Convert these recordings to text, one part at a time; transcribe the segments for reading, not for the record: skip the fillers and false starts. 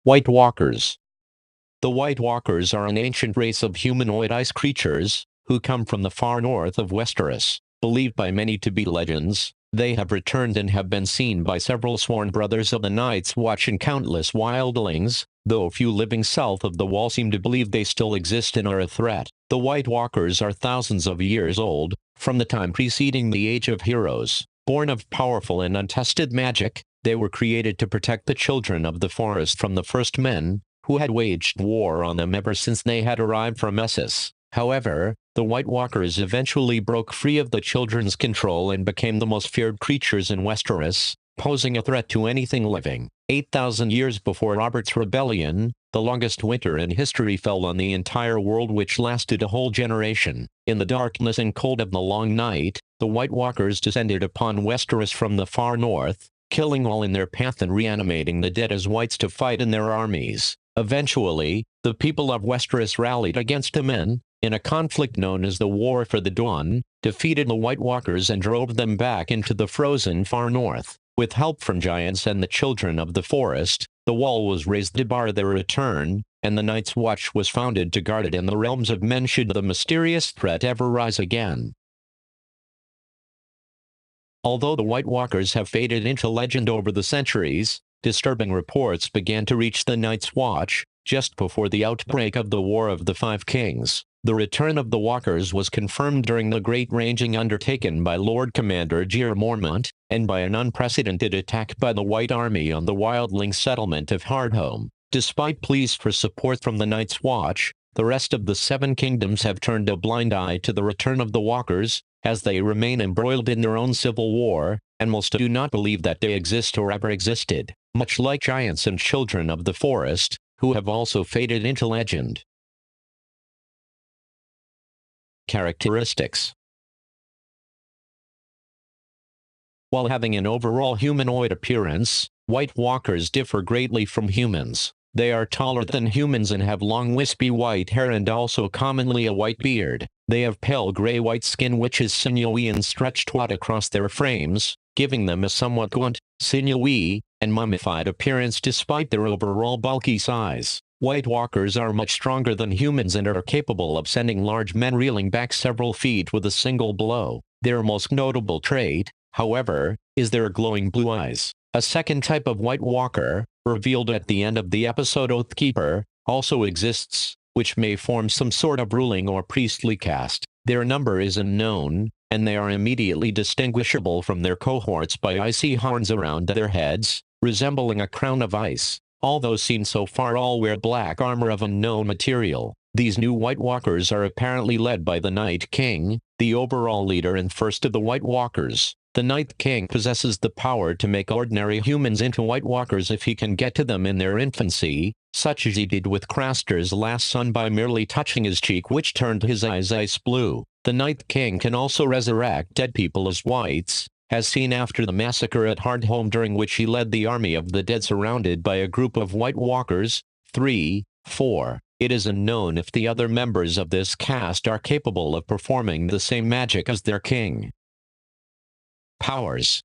White Walkers. The White Walkers are an ancient race of humanoid ice creatures, who come from the far north of Westeros. Believed by many to be legends, they have returned and have been seen by several sworn brothers of the Night's Watch and countless wildlings, though few living south of the Wall seem to believe they still exist and are a threat. The White Walkers are thousands of years old, from the time preceding the Age of Heroes. Born of powerful and untested magic, they were created to protect the children of the forest from the first men, who had waged war on them ever since they had arrived from Essos. However, the White Walkers eventually broke free of the children's control and became the most feared creatures in Westeros, posing a threat to anything living. 8,000 years before Robert's Rebellion, the longest winter in history fell on the entire world, which lasted a whole generation. In the darkness and cold of the long night, the White Walkers descended upon Westeros from the far north, killing all in their path and reanimating the dead as whites to fight in their armies. Eventually, the people of Westeros rallied against the men, in a conflict known as the War for the Dawn, defeated the White Walkers and drove them back into the frozen far north. With help from giants and the children of the forest, the wall was raised to bar their return, and the Night's Watch was founded to guard it in the realms of men should the mysterious threat ever rise again. Although the White Walkers have faded into legend over the centuries, disturbing reports began to reach the Night's Watch, just before the outbreak of the War of the Five Kings. The return of the Walkers was confirmed during the great ranging undertaken by Lord Commander Jeor Mormont, and by an unprecedented attack by the White Army on the wildling settlement of Hardhome. Despite pleas for support from the Night's Watch, the rest of the Seven Kingdoms have turned a blind eye to the return of the Walkers, as they remain embroiled in their own civil war, and most do not believe that they exist or ever existed, much like giants and children of the forest, who have also faded into legend. Characteristics. While having an overall humanoid appearance, White Walkers differ greatly from humans. They are taller than humans and have long wispy white hair and also commonly a white beard. They have pale gray-white skin which is sinewy and stretched out across their frames, giving them a somewhat gaunt, sinewy, and mummified appearance despite their overall bulky size. White Walkers are much stronger than humans and are capable of sending large men reeling back several feet with a single blow. Their most notable trait, however, is their glowing blue eyes. A second type of White Walker, revealed at the end of the episode Oathkeeper, also exists, which may form some sort of ruling or priestly caste. Their number is unknown, and they are immediately distinguishable from their cohorts by icy horns around their heads, resembling a crown of ice. Although seen so far, all wear black armor of unknown material. These new White Walkers are apparently led by the Night King, the overall leader and first of the White Walkers. The Night King possesses the power to make ordinary humans into White Walkers if he can get to them in their infancy, such as he did with Craster's last son by merely touching his cheek, which turned his eyes ice blue. The Night King can also resurrect dead people as whites, as seen after the massacre at Hardhome, during which he led the army of the dead surrounded by a group of White Walkers. 3-4. It is unknown if the other members of this caste are capable of performing the same magic as their king. Powers.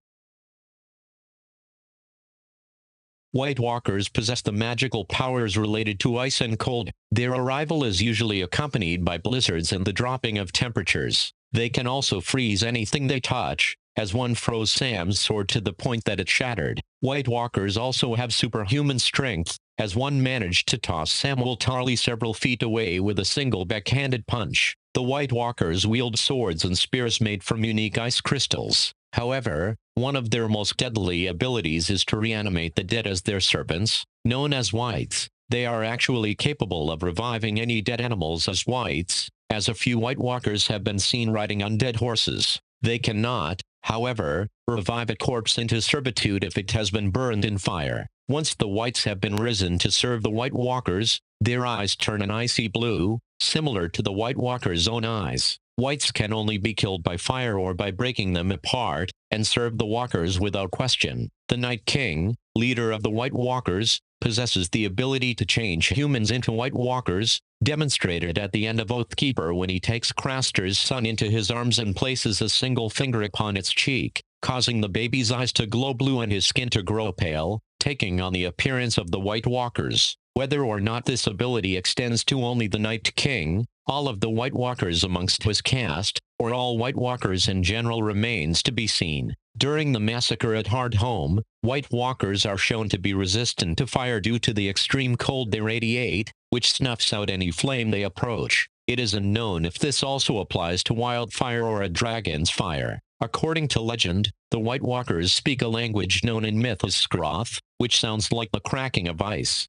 White Walkers possess the magical powers related to ice and cold. Their arrival is usually accompanied by blizzards and the dropping of temperatures. They can also freeze anything they touch, as one froze Sam's sword to the point that it shattered. White Walkers also have superhuman strength, as one managed to toss Samwell Tarly several feet away with a single backhanded punch. The White Walkers wield swords and spears made from unique ice crystals. However, one of their most deadly abilities is to reanimate the dead as their servants, known as whites. They are actually capable of reviving any dead animals as whites, as a few White Walkers have been seen riding undead horses. They cannot, however, revive a corpse into servitude if it has been burned in fire. Once the whites have been risen to serve the White Walkers, their eyes turn an icy blue, similar to the White Walkers' own eyes. Whites can only be killed by fire or by breaking them apart, and serve the Walkers without question. The Night King, leader of the White Walkers, possesses the ability to change humans into White Walkers, demonstrated at the end of Oathkeeper when he takes Craster's son into his arms and places a single finger upon its cheek, causing the baby's eyes to glow blue and his skin to grow pale. taking on the appearance of the White Walkers. Whether or not this ability extends to only the Night King, all of the White Walkers amongst his caste, or all White Walkers in general remains to be seen. During the massacre at Hardhome, White Walkers are shown to be resistant to fire due to the extreme cold they radiate, which snuffs out any flame they approach. It is unknown if this also applies to wildfire or a dragon's fire. According to legend, the White Walkers speak a language known in myth as Skroth, which sounds like the cracking of ice.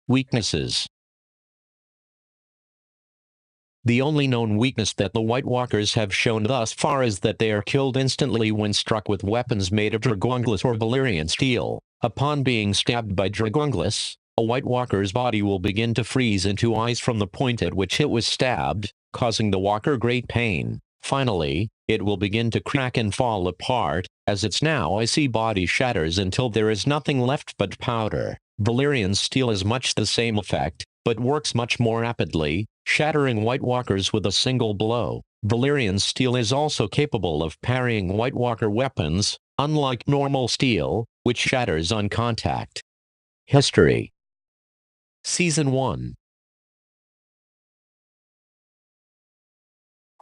Weaknesses. The only known weakness that the White Walkers have shown thus far is that they are killed instantly when struck with weapons made of Dragonglass or Valyrian steel. Upon being stabbed by Dragonglass, a White Walker's body will begin to freeze into ice from the point at which it was stabbed, causing the Walker great pain. Finally, it will begin to crack and fall apart, as its now icy body shatters until there is nothing left but powder. Valyrian steel has much the same effect, but works much more rapidly, shattering White Walkers with a single blow. Valyrian steel is also capable of parrying White Walker weapons, unlike normal steel, which shatters on contact. History. Season 1.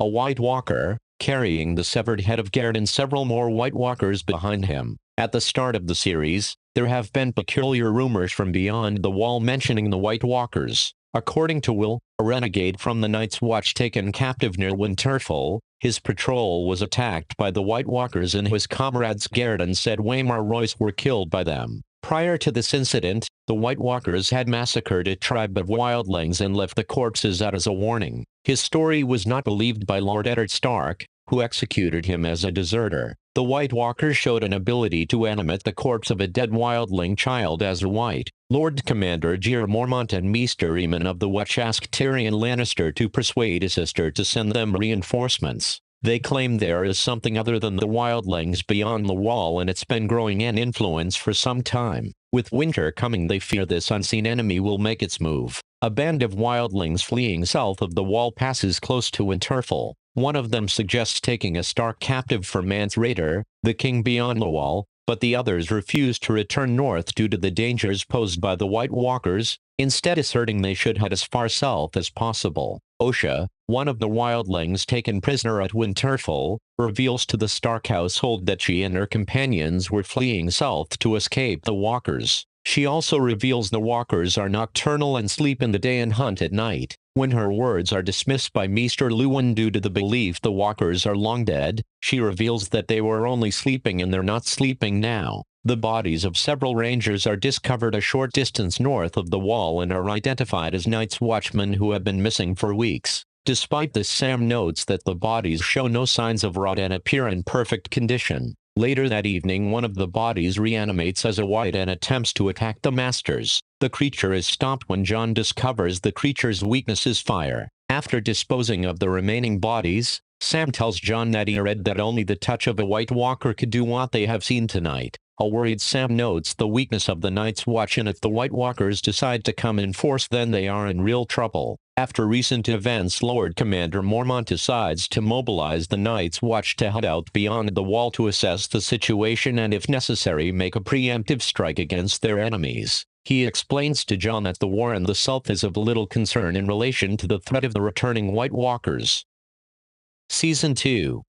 A White Walker, carrying the severed head of Garrett and several more White Walkers behind him. At the start of the series, there have been peculiar rumors from beyond the wall mentioning the White Walkers. According to Will, a renegade from the Night's Watch taken captive near Winterfell, his patrol was attacked by the White Walkers and his comrades Garrett and said Waymar Royce were killed by them. Prior to this incident, the White Walkers had massacred a tribe of wildlings and left the corpses out as a warning. His story was not believed by Lord Eddard Stark, who executed him as a deserter. The White Walkers showed an ability to animate the corpse of a dead wildling child as a white. Lord Commander Jeor Mormont and Maester Aemon of the Watch asked Tyrion Lannister to persuade his sister to send them reinforcements. They claim there is something other than the wildlings beyond the wall and it's been growing in influence for some time. With winter coming they fear this unseen enemy will make its move. A band of wildlings fleeing south of the wall passes close to Winterfell. One of them suggests taking a Stark captive for Mance Rayder, the king beyond the wall, but the others refuse to return north due to the dangers posed by the White Walkers, instead asserting they should head as far south as possible. Osha, one of the wildlings taken prisoner at Winterfell, reveals to the Stark household that she and her companions were fleeing south to escape the Walkers. She also reveals the Walkers are nocturnal and sleep in the day and hunt at night. When her words are dismissed by Maester Luwin due to the belief the Walkers are long dead, she reveals that they were only sleeping and they're not sleeping now. The bodies of several rangers are discovered a short distance north of the wall and are identified as Night's Watchmen who have been missing for weeks. Despite this, Sam notes that the bodies show no signs of rot and appear in perfect condition. Later that evening, one of the bodies reanimates as a white and attempts to attack the masters. The creature is stopped when Jon discovers the creature's weakness is fire. After disposing of the remaining bodies, Sam tells Jon that he read that only the touch of a White Walker could do what they have seen tonight. A worried Sam notes the weakness of the Night's Watch, and if the White Walkers decide to come in force then they are in real trouble. After recent events, Lord Commander Mormont decides to mobilize the Night's Watch to head out beyond the wall to assess the situation and if necessary make a preemptive strike against their enemies. He explains to Jon that the war in the south is of little concern in relation to the threat of the returning White Walkers. Season 2.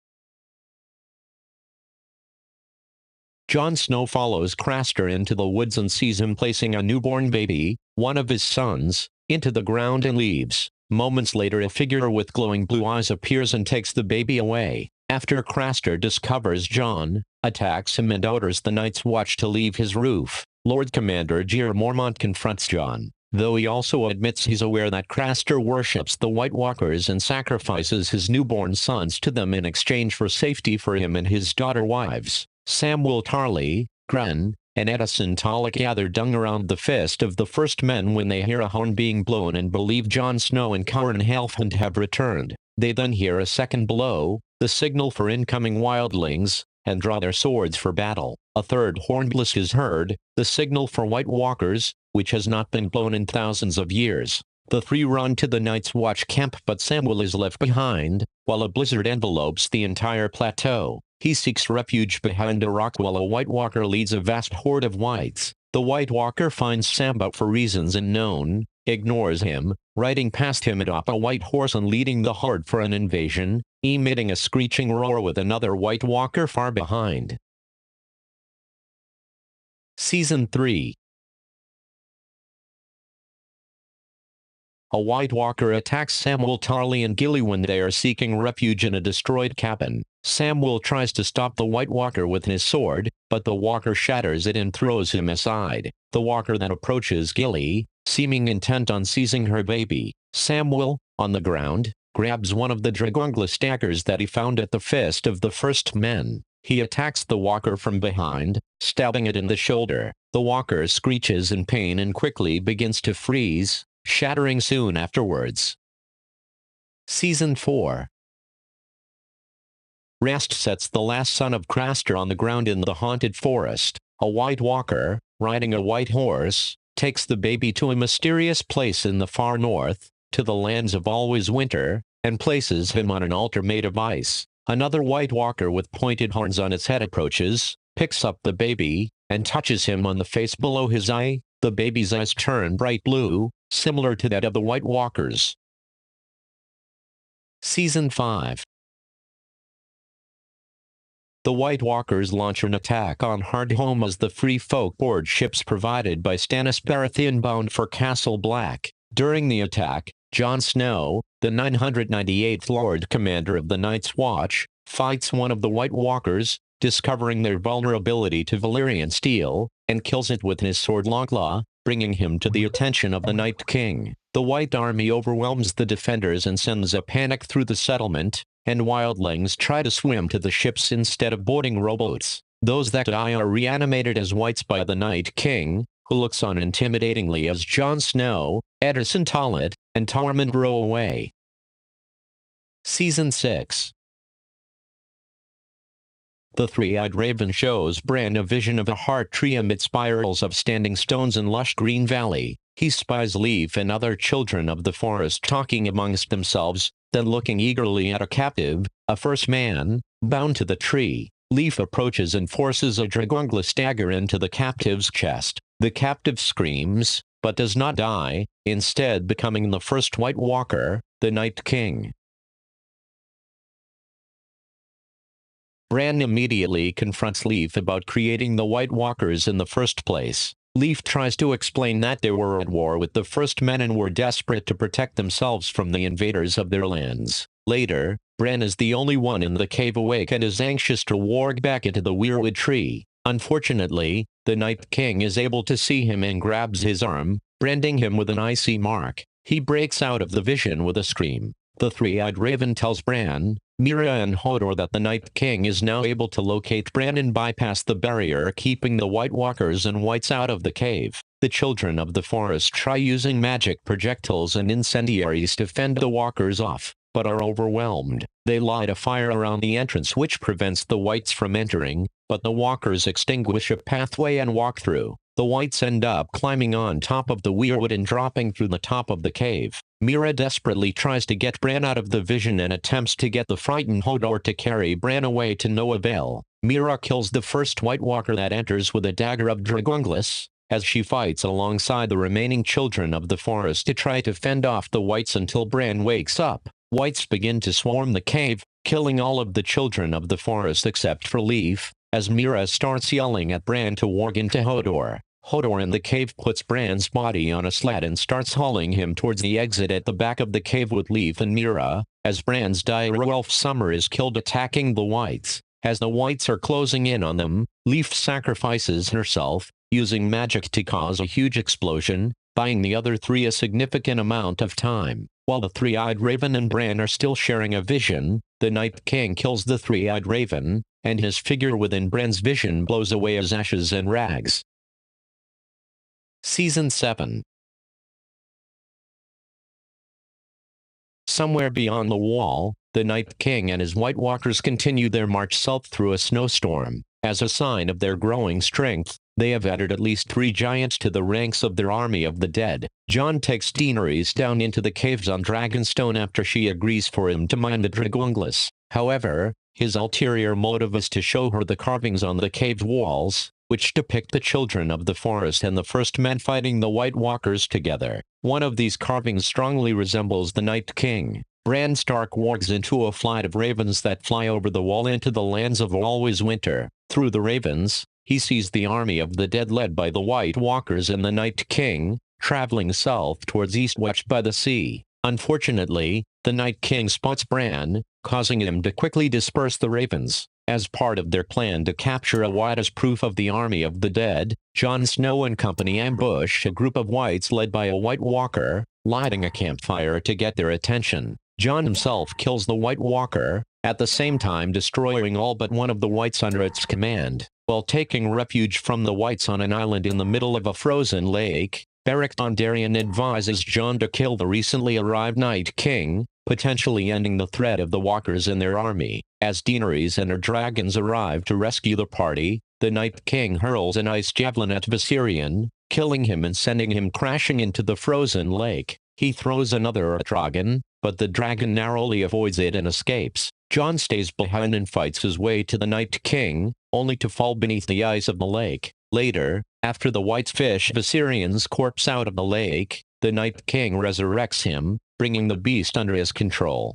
Jon Snow follows Craster into the woods and sees him placing a newborn baby, one of his sons, into the ground and leaves. Moments later, a figure with glowing blue eyes appears and takes the baby away. After Craster discovers Jon, attacks him and orders the Night's Watch to leave his roof, Lord Commander Jeor Mormont confronts Jon, though he also admits he's aware that Craster worships the White Walkers and sacrifices his newborn sons to them in exchange for safety for him and his daughter wives. Samwell Tarly, Gren, and Edison Tulloch gather dung around the Fist of the First Men when they hear a horn being blown and believe Jon Snow and Qhorin Halfhand have returned. They then hear a second blow, the signal for incoming wildlings, and draw their swords for battle. A third horn blast is heard, the signal for White Walkers, which has not been blown in thousands of years. The three run to the Night's Watch camp, but Samwell is left behind, while a blizzard envelopes the entire plateau. He seeks refuge behind a rock while a White Walker leads a vast horde of whites. The White Walker finds Sam but for reasons unknown, ignores him, riding past him atop a white horse and leading the horde for an invasion, emitting a screeching roar with another White Walker far behind. Season 3. A White Walker attacks Samwell Tarly and Gilly when they are seeking refuge in a destroyed cabin. Samwell tries to stop the White Walker with his sword, but the Walker shatters it and throws him aside. The Walker then approaches Gilly, seeming intent on seizing her baby. Samwell, on the ground, grabs one of the Dragonglass daggers that he found at the Fist of the First Men. He attacks the Walker from behind, stabbing it in the shoulder. The Walker screeches in pain and quickly begins to freeze, shattering soon afterwards. Season 4. Rast sets the last son of Craster on the ground in the haunted forest. A White Walker, riding a white horse, takes the baby to a mysterious place in the far north, to the lands of always winter, and places him on an altar made of ice. Another White Walker with pointed horns on its head approaches, picks up the baby, and touches him on the face below his eye. The baby's eyes turn bright blue, similar to that of the White Walkers. Season 5. The White Walkers launch an attack on Hardhome as the free folk board ships provided by Stannis Baratheon bound for Castle Black. During the attack, Jon Snow, the 998th Lord Commander of the Night's Watch, fights one of the White Walkers, discovering their vulnerability to Valyrian steel, and kills it with his sword Longclaw, bringing him to the attention of the Night King. The White Army overwhelms the defenders and sends a panic through the settlement, and wildlings try to swim to the ships instead of boarding rowboats. Those that die are reanimated as whites by the Night King, who looks on intimidatingly as Jon Snow, Eddison Tollett, and Tormund row away. Season 6. The Three-Eyed Raven shows Bran a vision of a heart tree amid spirals of standing stones in lush green valley. He spies Leaf and other children of the forest talking amongst themselves, then looking eagerly at a captive, a first man, bound to the tree. Leaf approaches and forces a Dragonglass dagger into the captive's chest. The captive screams, but does not die, instead becoming the first White Walker, the Night King. Bran immediately confronts Leaf about creating the White Walkers in the first place. Leaf tries to explain that they were at war with the First Men and were desperate to protect themselves from the invaders of their lands. Later, Bran is the only one in the cave awake and is anxious to warg back into the weirwood tree. Unfortunately, the Night King is able to see him and grabs his arm, branding him with an icy mark. He breaks out of the vision with a scream. The Three-Eyed Raven tells Bran, Mira and Hodor that the Night King is now able to locate Bran and bypass the barrier keeping the White Walkers and whites out of the cave. The children of the forest try using magic projectiles and incendiaries to fend the walkers off, but are overwhelmed. They light a fire around the entrance which prevents the whites from entering, but the walkers extinguish a pathway and walk through. The whites end up climbing on top of the weirwood and dropping through the top of the cave. Mira desperately tries to get Bran out of the vision and attempts to get the frightened Hodor to carry Bran away to no avail. Mira kills the first White Walker that enters with a dagger of Dragonglass, as she fights alongside the remaining children of the forest to try to fend off the whites until Bran wakes up. Whites begin to swarm the cave, killing all of the children of the forest except for Leaf, as Mira starts yelling at Bran to warg into Hodor. Hodor in the cave puts Bran's body on a sled and starts hauling him towards the exit at the back of the cave with Leaf and Mira, as Bran's direwolf Summer is killed attacking the whites. As the whites are closing in on them, Leaf sacrifices herself, using magic to cause a huge explosion, buying the other three a significant amount of time. While the Three-Eyed Raven and Bran are still sharing a vision, the Night King kills the Three-Eyed Raven, and his figure within Bran's vision blows away as ashes and rags. Season 7. Somewhere beyond the wall, the Night King and his White Walkers continue their march south through a snowstorm. As a sign of their growing strength, they have added at least 3 giants to the ranks of their army of the dead. Jon takes Daenerys down into the caves on Dragonstone after she agrees for him to mine the Dragonglass. However, His ulterior motive is to show her the carvings on the cave walls, which depict the children of the forest and the first men fighting the White Walkers together. One of these carvings strongly resembles the Night King. Bran Stark walks into a flight of ravens that fly over the wall into the lands of Always Winter. Through the ravens, he sees the army of the dead led by the White Walkers and the Night King, traveling south towards Eastwatch by the sea. Unfortunately, the Night King spots Bran, causing him to quickly disperse the ravens. As part of their plan to capture a white as proof of the army of the dead, Jon Snow and company ambush a group of whites led by a White Walker, lighting a campfire to get their attention. Jon himself kills the White Walker, at the same time destroying all but one of the whites under its command. While taking refuge from the whites on an island in the middle of a frozen lake, Beric Dondarrion advises Jon to kill the recently arrived Night King, potentially ending the threat of the Walkers and their army. As Daenerys and her dragons arrive to rescue the party, the Night King hurls an ice javelin at Viserion, killing him and sending him crashing into the frozen lake. He throws another at dragon, but the dragon narrowly avoids it and escapes. Jon stays behind and fights his way to the Night King, only to fall beneath the ice of the lake. Later, after the whites fish Viserion's corpse out of the lake, the Night King resurrects him, bringing the beast under his control.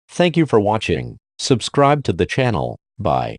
Thank you for watching. Subscribe to the channel. Bye.